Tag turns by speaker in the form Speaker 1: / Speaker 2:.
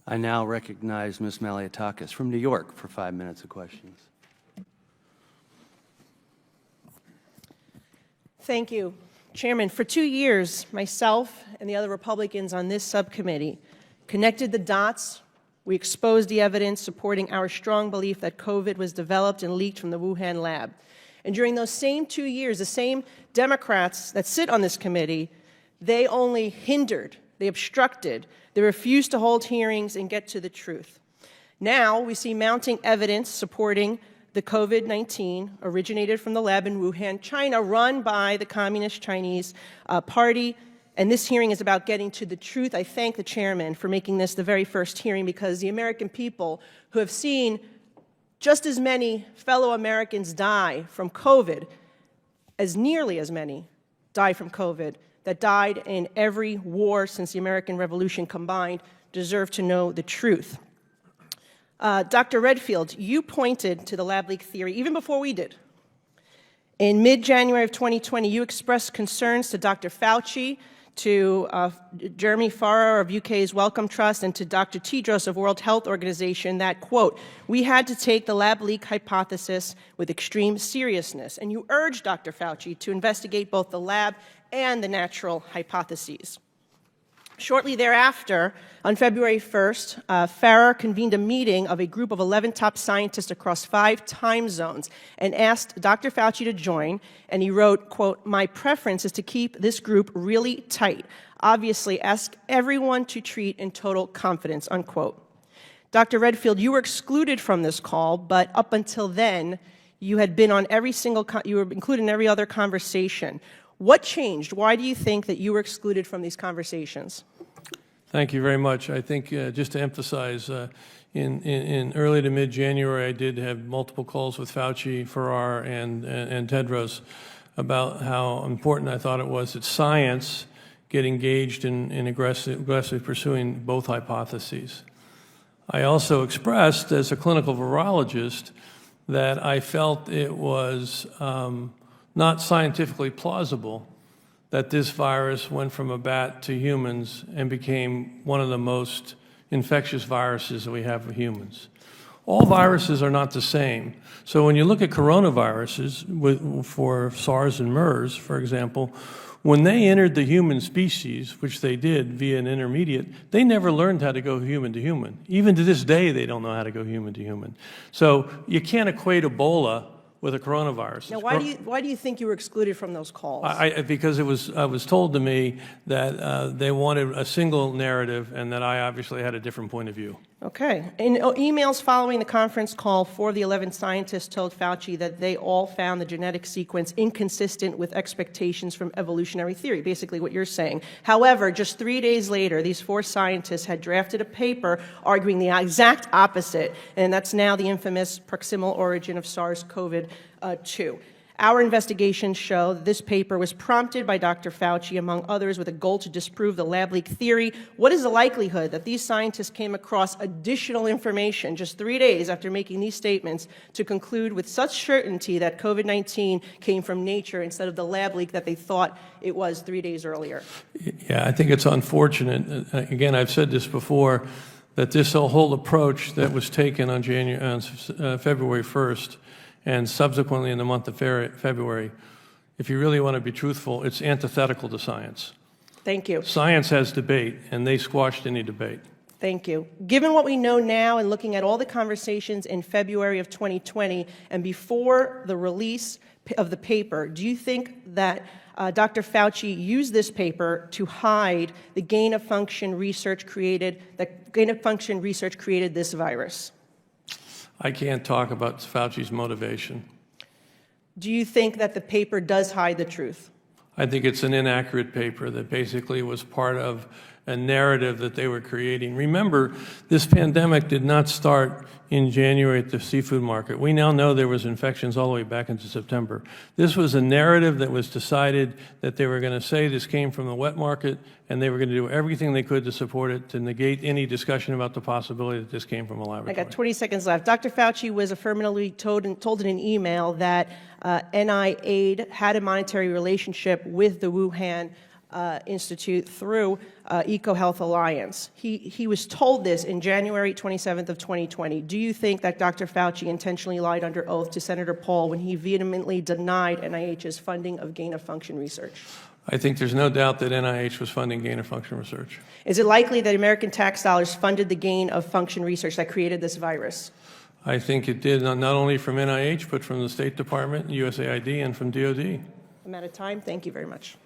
Speaker 1: I now recognize Ms. Maliotakis from New York for 5 minutes of questions.
Speaker 2: Thank you. Chairman, for 2 years, myself and the other Republicans on this subcommittee connected the dots. We exposed the evidence supporting our strong belief that COVID was developed and leaked from the Wuhan lab. And during those same 2 years, the same Democrats that sit on this committee, they only hindered, they obstructed, they refused to hold hearings and get to the truth. Now we see mounting evidence supporting the COVID-19 originated from the lab in Wuhan, China, run by the Communist Chinese Party. And this hearing is about getting to the truth. I thank the chairman for making this the very first hearing, because the American people who have seen just as many fellow Americans die from COVID, as nearly as many die from COVID, that died in every war since the American Revolution combined, deserve to know the truth. Dr. Redfield, you pointed to the lab leak theory even before we did. In mid-January of 2020, you expressed concerns to Dr. Fauci, to Jeremy Farrar of UK's Wellcome Trust, and to Dr. Tedros of World Health Organization that, quote, we had to take the lab leak hypothesis with extreme seriousness. And you urged Dr. Fauci to investigate both the lab and the natural hypotheses. Shortly thereafter, on February 1st, Farrar convened a meeting of a group of 11 top scientists across 5 time zones and asked Dr. Fauci to join, and he wrote, quote, my preference is to keep this group really tight. Obviously, ask everyone to treat in total confidence, unquote. Dr. Redfield, you were excluded from this call, but up until then, you had been on you were included in every other conversation. What changed? Why do you think that you were excluded from these conversations?
Speaker 3: Thank you very much. I think just to emphasize, in early to mid-January, I did have multiple calls with Fauci, Farrar, and Tedros about how important I thought it was that science get engaged in aggressively pursuing both hypotheses. I also expressed, as a clinical virologist, that I felt it was not scientifically plausible that this virus went from a bat to humans and became one of the most infectious viruses that we have for humans. All viruses are not the same. So when you look at coronaviruses, for SARS and MERS, for example, when they entered the human species, which they did via an intermediate, they never learned how to go human to human. Even to this day, they don't know how to go human to human. So you can't equate Ebola with a coronavirus.
Speaker 2: Now, why do you think you were excluded from those calls?
Speaker 3: Because it was told to me that they wanted a single narrative and that I obviously had a different point of view.
Speaker 2: Okay. In emails following the conference call, 4 of the 11 scientists told Fauci that they all found the genetic sequence inconsistent with expectations from evolutionary theory, basically what you're saying. However, just 3 days later, these 4 scientists had drafted a paper arguing the exact opposite, and that's now the infamous proximal origin of SARS-CoV-2. Our investigations show that this paper was prompted by Dr. Fauci, among others, with a goal to disprove the lab leak theory. What is the likelihood that these scientists came across additional information just 3 days after making these statements to conclude with such certainty that COVID-19 came from nature instead of the lab leak that they thought it was 3 days earlier?
Speaker 3: Yeah, I think it's unfortunate. Again, I've said this before, that this whole approach that was taken on February 1st, and subsequently in the month of February, if you really want to be truthful, it's antithetical to science.
Speaker 2: Thank you.
Speaker 3: Science has debate, and they squashed any debate.
Speaker 2: Thank you. Given what we know now and looking at all the conversations in February of 2020 and before the release of the paper, do you think that Dr. Fauci used this paper to hide the gain-of-function research created this virus?
Speaker 3: I can't talk about Fauci's motivation.
Speaker 2: Do you think that the paper does hide the truth?
Speaker 3: I think it's an inaccurate paper that basically was part of a narrative that they were creating. Remember, this pandemic did not start in January at the seafood market. We now know there was infections all the way back into September. This was a narrative that was decided that they were going to say this came from the wet market, and they were going to do everything they could to support it, to negate any discussion about the possibility that this came from a laboratory.
Speaker 2: I got 20 seconds left. Dr. Fauci was affirmatively told in an email that NIAID had a monetary relationship with the Wuhan Institute through EcoHealth Alliance. He was told this in January 27th of 2020. Do you think that Dr. Fauci intentionally lied under oath to Senator Paul when he vehemently denied NIH's funding of gain-of-function research?
Speaker 3: I think there's no doubt that NIH was funding gain-of-function research.
Speaker 2: Is it likely that American tax dollars funded the gain-of-function research that created this virus?
Speaker 3: I think it did not only from NIH, but from the State Department, USAID, and from DOD.
Speaker 2: I'm out of time. Thank you very much.